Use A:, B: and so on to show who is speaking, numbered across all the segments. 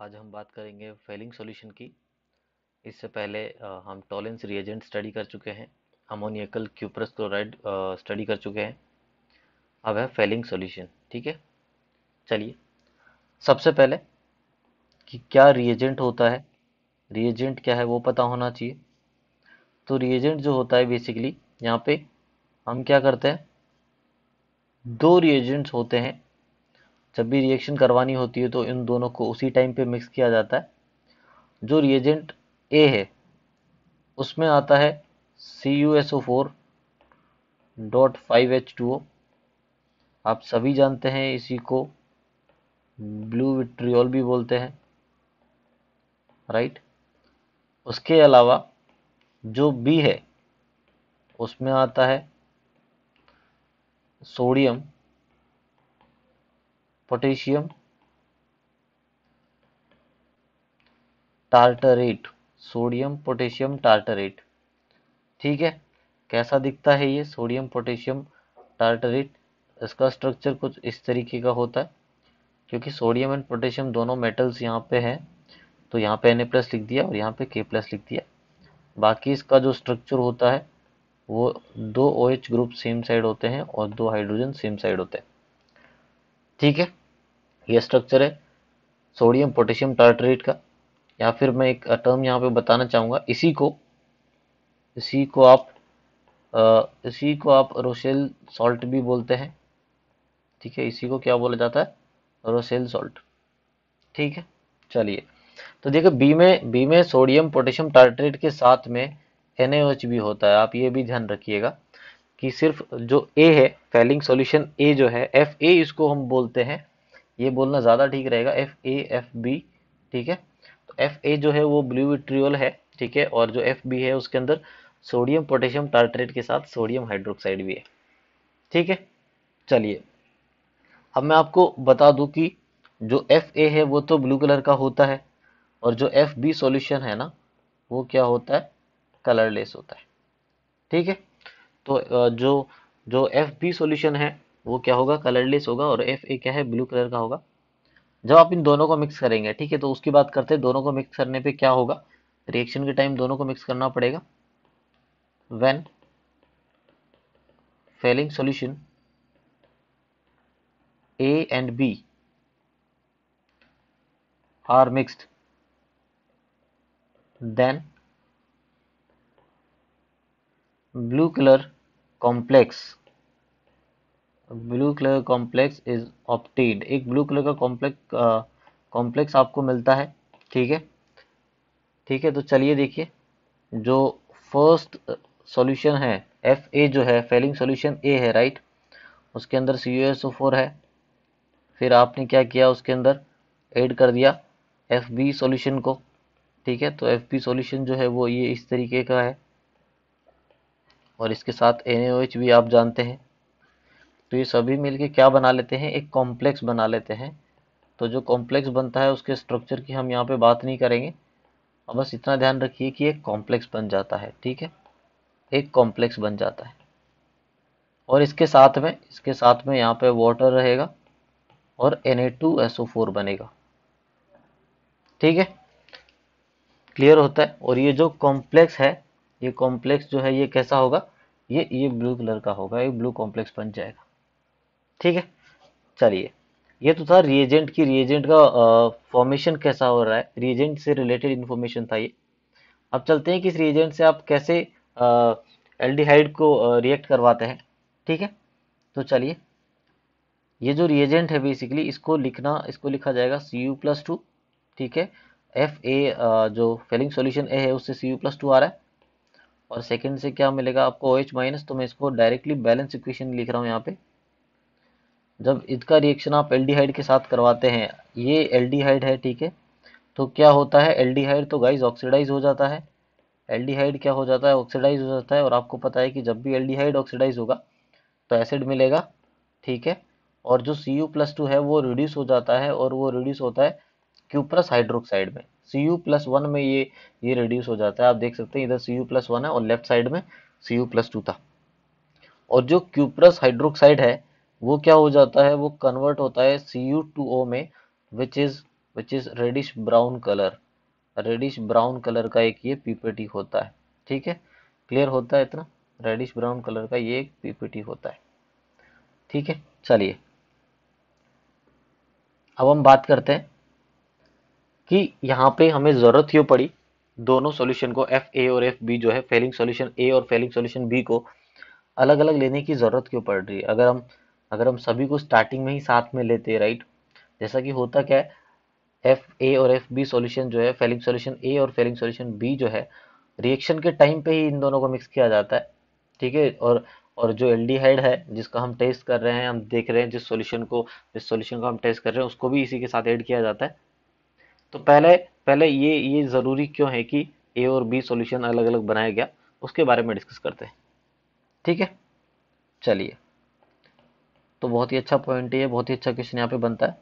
A: आज हम बात करेंगे फेलिंग सॉल्यूशन की। इससे पहले हम टॉलेंस रिएजेंट स्टडी कर चुके हैं, अमोनियकल क्यूप्रस क्लोराइड स्टडी कर चुके हैं। अब है फेलिंग सॉल्यूशन। ठीक है, चलिए सबसे पहले कि क्या रिएजेंट होता है, रिएजेंट क्या है वो पता होना चाहिए। तो रिएजेंट जो होता है बेसिकली यहाँ पे हम क्या करते हैं, दो रिएजेंट्स होते हैं। जब भी रिएक्शन करवानी होती है तो इन दोनों को उसी टाइम पे मिक्स किया जाता है। जो रिएजेंट ए है उसमें आता है CuSO4.5H2O। आप सभी जानते हैं इसी को ब्लू विट्रियोल भी बोलते हैं, राइट। उसके अलावा जो बी है उसमें आता है sodium potassium tartrate, sodium potassium tartrate. ठीक है, कैसा दिखता है ये सोडियम पोटेशियम टार्टरेट? इसका स्ट्रक्चर कुछ इस तरीके का होता है। क्योंकि सोडियम एंड पोटेशियम दोनों मेटल्स यहाँ पे हैं तो यहाँ पे Na+ लिख दिया और यहाँ पे K+ लिख दिया। बाकी इसका जो स्ट्रक्चर होता है वो दो OH ग्रुप सेम साइड होते हैं और दो हाइड्रोजन सेम साइड होते हैं। ठीक है, ये स्ट्रक्चर है सोडियम पोटेशियम टार्टरेट का। या फिर मैं एक टर्म यहाँ पे बताना चाहूँगा, इसी को आप रोशेल सॉल्ट भी बोलते हैं। ठीक है, इसी को क्या बोला जाता है, रोशेल सॉल्ट। ठीक है, चलिए तो देखो बी में सोडियम पोटेशियम टार्टरेट के साथ में NaOH भी होता है। आप ये भी ध्यान रखिएगा कि सिर्फ जो ए है फेलिंग सॉल्यूशन ए जो है Fa इसको हम बोलते हैं, ये बोलना ज़्यादा ठीक रहेगा FA FB। ठीक है, तो Fa जो है वो ब्लू विट्रियोल है। ठीक है, और जो FB है उसके अंदर सोडियम पोटेशियम टार्टरेट के साथ सोडियम हाइड्रोक्साइड भी है। ठीक है, चलिए अब मैं आपको बता दूं कि जो Fa है वो तो ब्लू कलर का होता है और जो FB सॉल्यूशन है ना वो क्या होता है, कलरलेस होता है। ठीक है, तो जो जो FB सॉल्यूशन है वो क्या होगा, कलरलेस होगा, और Fa क्या है, ब्लू कलर का होगा। जब आप इन दोनों को मिक्स करेंगे, ठीक है, तो उसकी बात करते हैं दोनों को मिक्स करने पे क्या होगा। रिएक्शन के टाइम दोनों को मिक्स करना पड़ेगा। When Fehling solution A and B are mixed, then blue color complex blue colour complex is obtained. एक ब्लू कलर का कॉम्प्लेक्स आपको मिलता है। ठीक है, ठीक है, तो चलिए देखिए जो फर्स्ट सॉल्यूशन है Fa जो है फेलिंग सॉल्यूशन ए है, राइट। उसके अंदर CuSO4 है। फिर आपने क्या किया, उसके अंदर ऐड कर दिया FB सॉल्यूशन को। ठीक है, तो FB सॉल्यूशन जो है वो ये इस तरीके का है और इसके साथ NaOH भी आप जानते हैं। तो ये सभी मिलके क्या बना लेते हैं, एक कॉम्प्लेक्स बना लेते हैं। तो जो कॉम्प्लेक्स बनता है उसके स्ट्रक्चर की हम यहाँ पे बात नहीं करेंगे। अब बस इतना ध्यान रखिए कि एक कॉम्प्लेक्स बन जाता है। ठीक है, एक कॉम्प्लेक्स बन जाता है और इसके साथ में यहाँ पे वाटर रहेगा और Na2SO4 बनेगा। ठीक है, क्लियर होता है। और ये जो कॉम्प्लेक्स है, ये कॉम्प्लेक्स जो है ये कैसा होगा, ये ब्लू कलर का होगा, ये ब्लू कॉम्प्लेक्स बन जाएगा। ठीक है, चलिए ये तो था रिएजेंट का फॉर्मेशन कैसा हो रहा है, रिएजेंट से रिलेटेड इन्फॉर्मेशन था ये। अब चलते हैं कि इस रिएजेंट से आप कैसे एल्डिहाइड को रिएक्ट करवाते हैं। ठीक है, तो चलिए ये जो रिएजेंट है बेसिकली इसको लिखा जाएगा Cu+2। ठीक है, Fa जो फेलिंग सॉल्यूशन ए है उससे Cu+2 आ रहा है और सेकंड से क्या मिलेगा आपको OH-। तो मैं इसको डायरेक्टली बैलेंस इक्वेशन लिख रहा हूँ यहाँ पे। जब इसका रिएक्शन आप एल्डिहाइड के साथ करवाते हैं, ये एल्डिहाइड है, ठीक है, तो क्या होता है, एल्डिहाइड तो गाइस ऑक्सीडाइज हो जाता है। एल्डिहाइड क्या हो जाता है, ऑक्सीडाइज हो जाता है। और आपको पता है कि जब भी एल्डिहाइड ऑक्सीडाइज होगा तो एसिड मिलेगा। ठीक है, और जो Cu+2 है वो रिड्यूस हो जाता है और वो रिड्यूस होता है क्यूप्रस हाइड्रोक्साइड में। Cu+1 में ये रिड्यूस हो जाता है। आप देख सकते हैं इधर Cu+1 है और लेफ्ट साइड में Cu+2 था। और जो क्यूप्रस हाइड्रोक्साइड है वो क्या हो जाता है, वो कन्वर्ट होता है Cu2O में, which is which is reddish brown colour, reddish brown colour का एक ये पीपीटी होता है। ठीक है, क्लियर होता है इतना? रेडिश ब्राउन कलर का ये एक पीपीटी होता है। ठीक है, चलिए अब हम बात करते हैं कि यहाँ पे हमें जरूरत क्यों पड़ी दोनों सॉल्यूशन को, एफ ए और एफ बी जो है, फेलिंग सॉल्यूशन ए और फेलिंग सॉल्यूशन बी को अलग अलग लेने की जरूरत क्यों पड़ रही है। अगर हम सभी को स्टार्टिंग में ही साथ में लेते, राइट, जैसा कि होता क्या है, एफ ए और एफ बी सॉल्यूशन जो है, फेलिंग सॉल्यूशन ए और फेलिंग सॉल्यूशन बी जो है, रिएक्शन के टाइम पे ही इन दोनों को मिक्स किया जाता है। ठीक है, और जो एल्डिहाइड है जिसका हम टेस्ट कर रहे हैं, हम देख रहे हैं जिस सॉल्यूशन को हम टेस्ट कर रहे हैं उसको भी इसी के साथ ऐड किया जाता है। तो पहले पहले ये जरूरी क्यों है कि ए और बी सॉल्यूशन अलग अलग बनाया गया, उसके बारे में डिस्कस करते हैं। ठीक है, चलिए, तो बहुत ही अच्छा पॉइंट है, बहुत ही अच्छा क्वेश्चन यहाँ पे बनता है।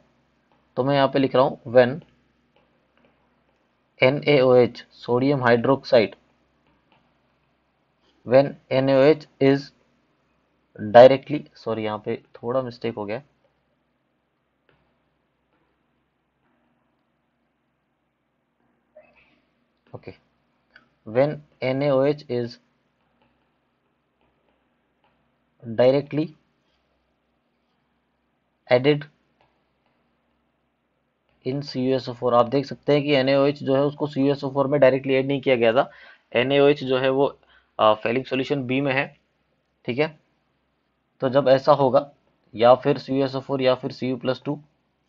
A: तो मैं यहाँ पे लिख रहा हूँ, when NaOH sodium hydroxide, when NaOH is directly, sorry यहाँ पे थोड़ा मिस्टेक हो गया, okay, when NaOH is directly added in CuSO4, आप देख सकते हैं कि NaOH जो है उसको CuSO4 में डायरेक्टली ऐड नहीं किया गया था। NaOH जो है वो फेलिंग सॉल्यूशन बी में है। ठीक है, तो जब ऐसा होगा, या फिर CuSO4 या फिर Cu+2,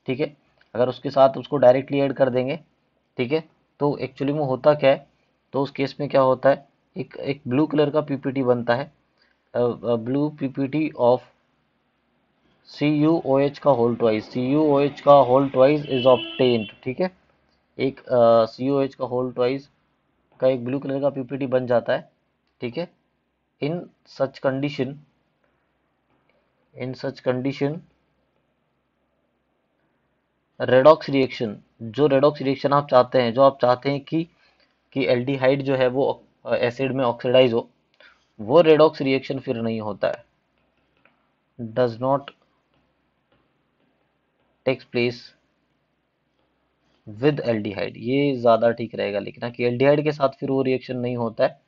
A: ठीक है, अगर उसके साथ उसको डायरेक्टली ऐड कर देंगे, ठीक है, तो एक्चुअली में होता क्या है, तो उस केस में क्या होता है, एक ब्लू कलर का पीपीटी बनता है, ब्लू पीपीटी ऑफ CuOH का होल ट्वाइस, CuOH का होल ट्वाइस इज ऑब्टेन्ड। ठीक है, एक CuOH का होल ट्वाइस का एक ब्लू कलर का पीपीटी बन जाता है। ठीक है, इन सच कंडीशन, इन सच कंडीशन रेडॉक्स रिएक्शन, जो रेडॉक्स रिएक्शन आप चाहते हैं, जो आप चाहते हैं कि एल्डिहाइड जो है वो एसिड में ऑक्सीडाइज हो, वो रेडॉक्स रिएक्शन फिर नहीं होता है, does not takes place with aldehyde, ये ज्यादा ठीक रहेगा लिखना कि एल्डिहाइड के साथ फिर वो रिएक्शन नहीं होता है।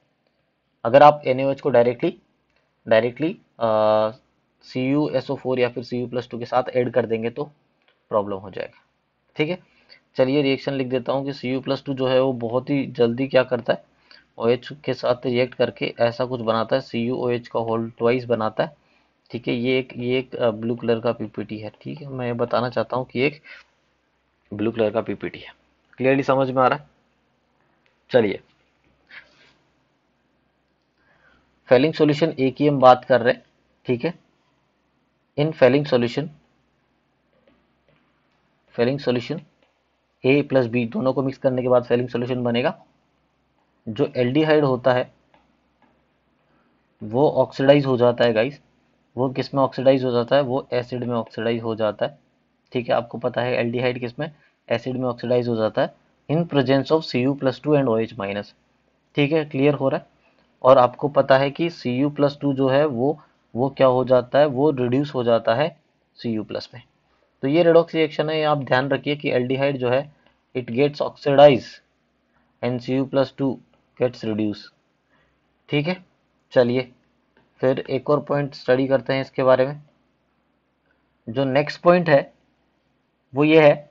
A: अगर आप NaOH को डायरेक्टली डायरेक्टली CuSO4 या फिर Cu+2 के साथ ऐड कर देंगे तो प्रॉब्लम हो जाएगा। ठीक है, चलिए रिएक्शन लिख देता हूँ कि Cu+2 जो है वो बहुत ही जल्दी क्या करता है, OH के साथ रिएक्ट करके ऐसा कुछ बनाता है, CuOH का होल ट्वाइस बनाता है। ठीक है, ये एक ब्लू कलर का पीपीटी है। ठीक है, मैं ये बताना चाहता हूँ कि एक ब्लू कलर का पीपीटी है। क्लियरली समझ में आ रहा है? चलिए, फेलिंग सॉल्यूशन ए की हम बात कर रहे हैं। ठीक है, in Fehling solution A plus B दोनों को मिक्स करने के बाद फेलिंग सॉल्यूशन बनेगा। जो एल्डिहाइड होता है वो ऑक्सीडाइज हो जाता है गाइस। वो किस में ऑक्सीडाइज हो जाता है, वो एसिड में ऑक्सीडाइज हो जाता है। ठीक है, आपको पता है एल्डिहाइड किस में, एसिड में ऑक्सीडाइज हो जाता है in presence of Cu+2 and OH-। ठीक है, क्लियर हो रहा है? और आपको पता है कि Cu+2 जो है वो क्या हो जाता है, वो रिड्यूस हो जाता है Cu+ में। तो ये रेडॉक्स रिएक्शन है, ये आप ध्यान रखिए कि एल्डिहाइड जो है it gets oxidise and Cu+2 gets reduce. ठीक है, चलिए फिर एक और पॉइंट स्टडी करते हैं इसके बारे में। जो नेक्स्ट पॉइंट है वो ये है,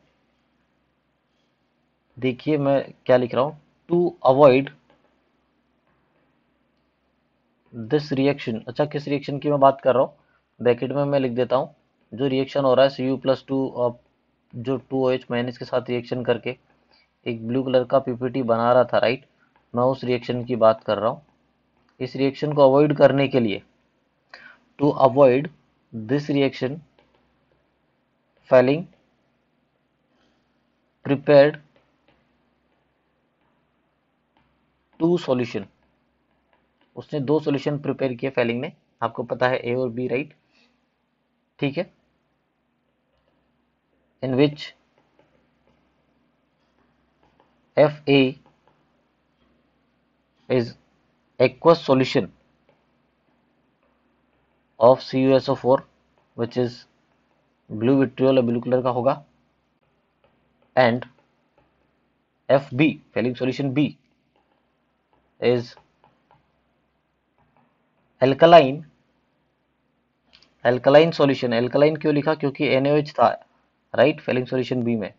A: देखिए मैं क्या लिख रहा हूँ, टू अवॉइड दिस रिएक्शन। अच्छा, किस रिएक्शन की मैं बात कर रहा हूँ, ब्रैकेट में मैं लिख देता हूँ, जो रिएक्शन हो रहा है Cu+2 और जो 2OH- के साथ रिएक्शन करके एक ब्लू कलर का पीपीटी बना रहा था, राइट, मैं उस रिएक्शन की बात कर रहा हूँ। इस रिएक्शन को अवॉइड करने के लिए, to avoid this reaction Fehling prepared two solution, उसने दो सॉल्यूशन प्रिपेयर किए फेलिंग ने, आपको पता है ए और बी, राइट। ठीक है, in which Fa is aqueous solution of CuSO4 which is blue vitriol, blue colour का होगा, and FB, Fehling solution B is alkaline. Alkaline solution, alkaline क्यों लिखा, क्योंकि NaOH था, राइट, फेलिंग सॉल्यूशन B में।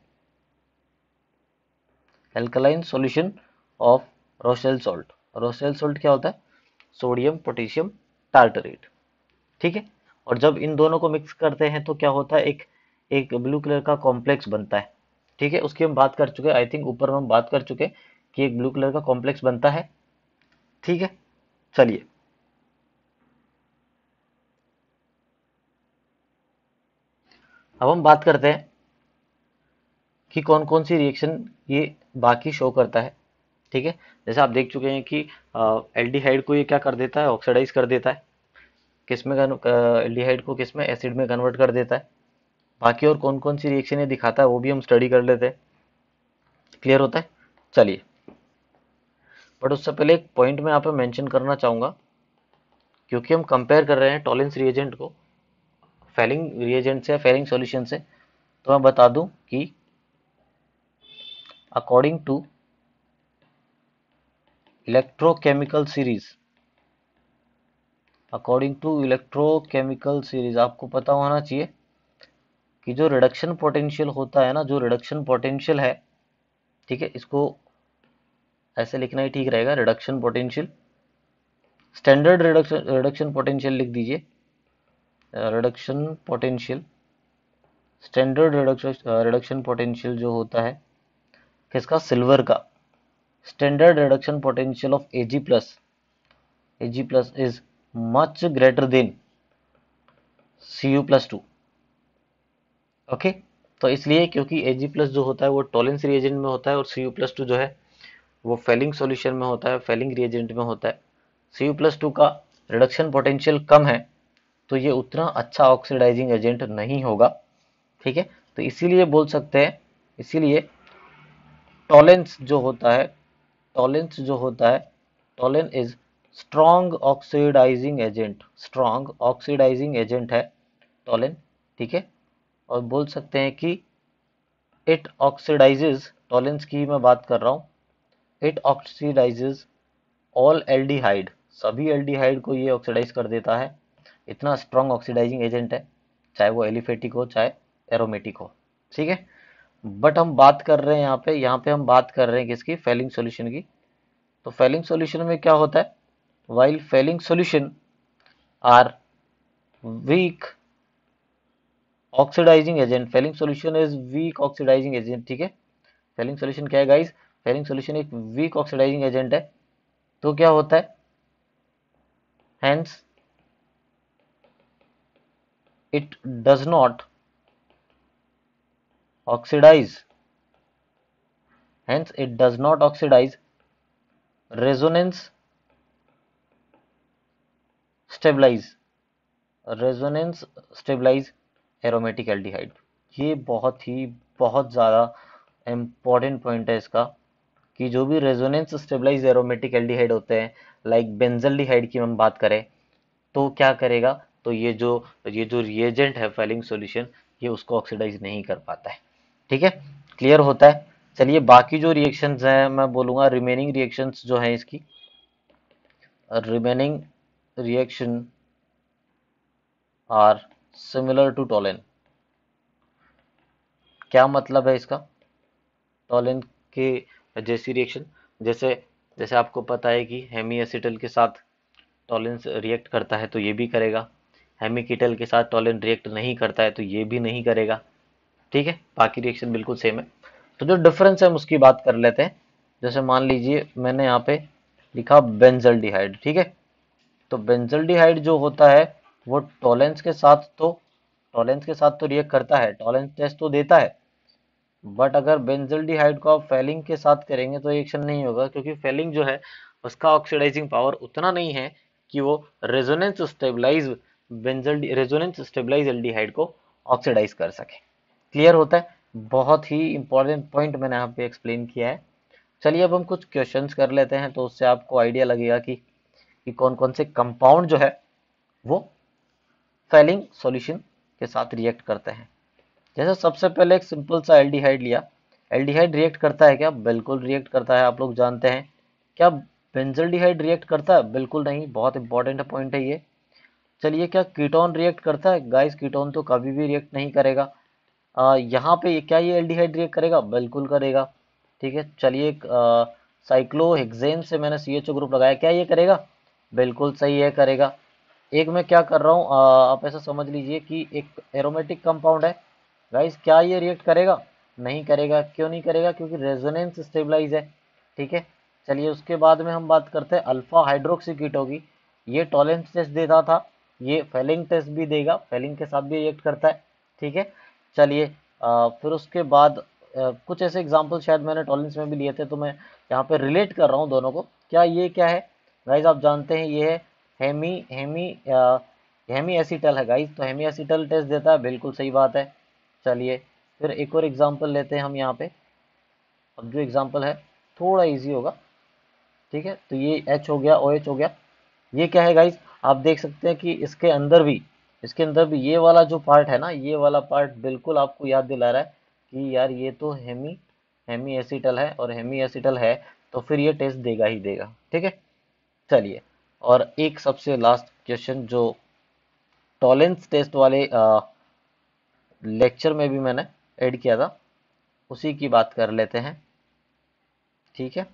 A: Alkaline solution of Rochelle salt, Rochelle salt क्या होता है, सोडियम पोटेशियम टार्टरेट, ठीक है। और जब इन दोनों को मिक्स करते हैं तो क्या होता है, एक एक ब्लू कलर का कॉम्प्लेक्स बनता है, ठीक है। उसकी हम बात कर चुके हैं, आई थिंक ऊपर में हम बात कर चुके हैं कि एक ब्लू कलर का कॉम्प्लेक्स बनता है, ठीक है। चलिए अब हम बात करते हैं कि कौन कौन सी रिएक्शन ये बाकी शो करता है, ठीक है। जैसे आप देख चुके हैं कि एल्डिहाइड को ये क्या कर देता है, ऑक्सीडाइज कर देता है, किसमें एल्डिहाइड को किसमें, एसिड में कन्वर्ट कर देता है। बाकी और कौन कौन सी रिएक्शन ये दिखाता है वो भी हम स्टडी कर लेते हैं, क्लियर होता है। चलिए, बट उससे पहले एक पॉइंट मैं यहाँ पे मेंशन करना चाहूंगा, क्योंकि हम कंपेयर कर रहे हैं टॉलेंस रिएजेंट को फेलिंग रिएजेंट से, फेलिंग सॉल्यूशन से, तो मैं बता दूं कि according to electrochemical series, according to electrochemical series आपको पता होना चाहिए कि जो रिडक्शन पोटेंशियल होता है ना, जो रिडक्शन पोटेंशियल है, ठीक है, इसको ऐसे लिखना ही ठीक रहेगा, reduction potential, standard reduction potential लिख दीजिए, reduction potential, standard reduction potential जो होता है किसका, सिल्वर का, standard reduction potential of Ag+ is much greater than Cu+2, okay. तो इसलिए क्योंकि Ag+ जो होता है वो टॉलेंस रिएजेंट में होता है, और Cu+2 जो है वो फेलिंग सॉल्यूशन में होता है, फेलिंग रिएजेंट में होता है। Cu+2 का रिडक्शन पोटेंशियल कम है, तो ये उतना अच्छा ऑक्सीडाइजिंग एजेंट नहीं होगा, ठीक है। तो इसीलिए बोल सकते हैं, इसीलिए टॉलेंस जो होता है, टॉलेंस जो होता है, Tollen is strong oxidising agent, strong oxidising agent है टॉलेन, ठीक है। और बोल सकते हैं कि इट ऑक्सीडाइजेज, टॉलेंस की मैं बात कर रहा हूँ, इट ऑक्सीडाइजेज ऑल एल्डिहाइड, सभी एल्डिहाइड को ये ऑक्सीडाइज कर देता है, इतना स्ट्रॉन्ग ऑक्सीडाइजिंग एजेंट है, चाहे वो एलिफेटिक हो चाहे एरोमेटिक हो, ठीक है। बट हम बात कर रहे हैं यहाँ पे हम बात कर रहे हैं किसकी, फेलिंग सॉल्यूशन की। तो फेलिंग सॉल्यूशन में क्या होता है, while failing solution are weak oxidizing agent, failing solution is weak oxidizing agent, ठीक है। failing solution क्या है गाइस, failing solution एक weak oxidizing agent है, तो क्या होता है, hence it does not oxidize, hence it does not oxidize resonance stabilize, resonance stabilise aromatic aldehyde. ये बहुत ज़्यादा इम्पॉर्टेंट पॉइंट है इसका, कि जो भी रेजोनेंस स्टेबलाइज एरोमेटिक एल्डिहाइड होते हैं, लाइक बेंजल्डिहाइड की हम बात करें, तो क्या करेगा, तो ये जो रिएजेंट है फेलिंग सॉल्यूशन, ये उसको ऑक्सीडाइज नहीं कर पाता है, ठीक है, क्लियर होता है। चलिए बाकी जो रिएक्शंस हैं मैं बोलूँगा, रिमेनिंग रिएक्शंस जो हैं इसकी, remaining reaction are similar to Tollen. क्या मतलब है इसका, टोलेन के जैसी रिएक्शन, जैसे जैसे आपको पता है कि हेमी एसिटल के साथ टोलेन रिएक्ट करता है तो ये भी करेगा, हेमी कीटल के साथ टोलेन रिएक्ट नहीं करता है तो ये भी नहीं करेगा, ठीक है। बाकी रिएक्शन बिल्कुल सेम है। तो जो डिफरेंस है हम उसकी बात कर लेते हैं। जैसे मान लीजिए मैंने यहाँ पे लिखा बेंजल्डिहाइड, ठीक है। तो बेंजल्डिहाइड जो होता है वो टॉलेंस के साथ तो रिएक्ट करता है, टॉलेंस टेस्ट तो देता है, बट अगर बेंजल्डिहाइड को आप फेलिंग के साथ करेंगे तो रिएक्शन नहीं होगा, क्योंकि फेलिंग जो है उसका ऑक्सीडाइजिंग पावर उतना नहीं है कि वो रेजोनेंस स्टेबलाइज एल्डिहाइड को ऑक्सीडाइज कर सके, क्लियर होता है। बहुत ही इंपॉर्टेंट पॉइंट मैंने यहाँ पे एक्सप्लेन किया है। चलिए अब हम कुछ क्वेश्चंस कर लेते हैं, तो उससे आपको आइडिया लगेगा कि कौन कौन से कंपाउंड जो है वो फेलिंग सॉल्यूशन के साथ रिएक्ट करते हैं। जैसे सबसे पहले एक सिंपल सा एल्डिहाइड लिया, एल्डिहाइड रिएक्ट करता है क्या? बिल्कुल रिएक्ट करता है, आप लोग जानते हैं। क्या बेंजल्डिहाइड रिएक्ट करता है? बिल्कुल नहीं, बहुत इंपॉर्टेंट पॉइंट है ये। चलिए, क्या कीटोन रिएक्ट करता है? गाइस कीटोन तो कभी भी रिएक्ट नहीं करेगा। यहाँ पे क्या ये एल्डिहाइड रिएक्ट करेगा? बिल्कुल करेगा। ठीक है, चलिए, साइक्लोहेक्सेन से मैंने CHO ग्रुप लगाया, क्या ये करेगा? बिल्कुल सही है, करेगा। एक मैं क्या कर रहा हूँ, आप ऐसा समझ लीजिए कि एक एरोमेटिक कंपाउंड है। गाइस क्या ये रिएक्ट करेगा? नहीं करेगा। क्यों नहीं करेगा? क्योंकि रेजोनेंस स्टेबलाइज है। ठीक है, चलिए उसके बाद में हम बात करते हैं अल्फा हाइड्रोक्सी कीटो की। ये टॉलेंस टेस्ट देता था, ये फेलिंग टेस्ट भी देगा, फेलिंग के साथ भी रिएक्ट करता है। ठीक है, चलिए, फिर उसके बाद कुछ ऐसे एग्जांपल शायद मैंने टॉलेंस में भी लिए थे, तो मैं यहाँ पे रिलेट कर रहा हूँ दोनों को। क्या ये क्या है? गाइस आप जानते हैं ये है हेमी हेमी हेमी एसिटल है गाइस, तो हेमी एसिटल टेस्ट देता है, बिल्कुल सही बात है। चलिए, फिर एक और एग्जांपल लेते हैं हम यहाँ पे। अब जो एग्जांपल है थोड़ा इजी होगा। ठीक है, तो ये H हो गया, OH हो गया। ये क्या है गाइस? आप देख सकते हैं कि इसके अंदर भी ये वाला जो पार्ट है ना, ये वाला पार्ट बिल्कुल आपको याद दिला रहा है कि यार ये तो हेमी हेमी एसिटल है, और हेमी एसिटल है तो फिर ये टेस्ट देगा ही देगा। ठीक है, चलिए, और एक सबसे लास्ट क्वेश्चन जो टॉलेंस टेस्ट वाले लेक्चर में भी मैंने ऐड किया था, उसी की बात कर लेते हैं। ठीक है,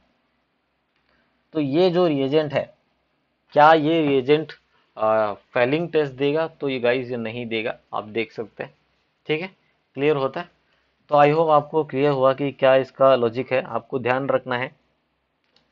A: तो ये जो रिएजेंट है, क्या ये रिएजेंट फेलिंग टेस्ट देगा? तो ये गाइस ये नहीं देगा, आप देख सकते हैं। ठीक है, क्लियर होता है? तो आई होप आपको क्लियर हुआ कि क्या इसका लॉजिक है। आपको ध्यान रखना है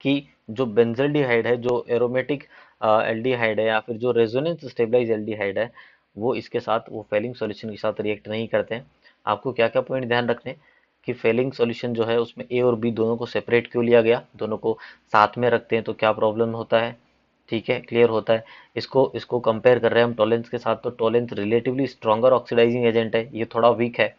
A: कि जो बेंजल्डिहाइड है, जो एरोमेटिक एल्डिहाइड है, या फिर जो रेजोनेंस स्टेबलाइज एल्डिहाइड है, वो इसके साथ, वो फेलिंग सॉल्यूशन के साथ रिएक्ट नहीं करते हैं। आपको क्या क्या पॉइंट ध्यान रखने हैं कि फेलिंग सॉल्यूशन जो है उसमें ए और बी दोनों को सेपरेट क्यों लिया गया, दोनों को साथ में रखते हैं तो क्या प्रॉब्लम होता है। ठीक है, क्लियर होता है? इसको इसको कंपेयर कर रहे हैं हम टोलेंस के साथ, तो Tollens relatively stronger oxidising agent है, ये थोड़ा वीक है,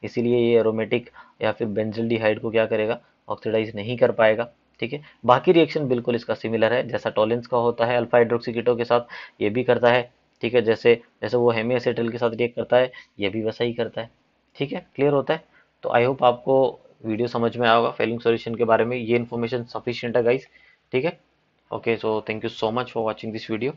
A: इसीलिए ये एरोमेटिक या फिर बेंजल्डिहाइड को क्या करेगा, ऑक्सीडाइज नहीं कर पाएगा। ठीक है, बाकी रिएक्शन बिल्कुल इसका सिमिलर है, जैसा टॉलेंस का होता है अल्फा हाइड्रोक्सी कीटो के साथ, ये भी करता है। ठीक है, जैसे जैसे वो हेमी एसिटल के साथ रिएक्ट करता है, ये भी वैसा ही करता है। ठीक है, क्लियर होता है? तो आई होप आपको वीडियो समझ में आया होगा फेलिंग सॉल्यूशन के बारे में, ये इन्फॉर्मेशन सफिशिएंट है गाइस। ठीक है, okay, so thank you so much for watching this video.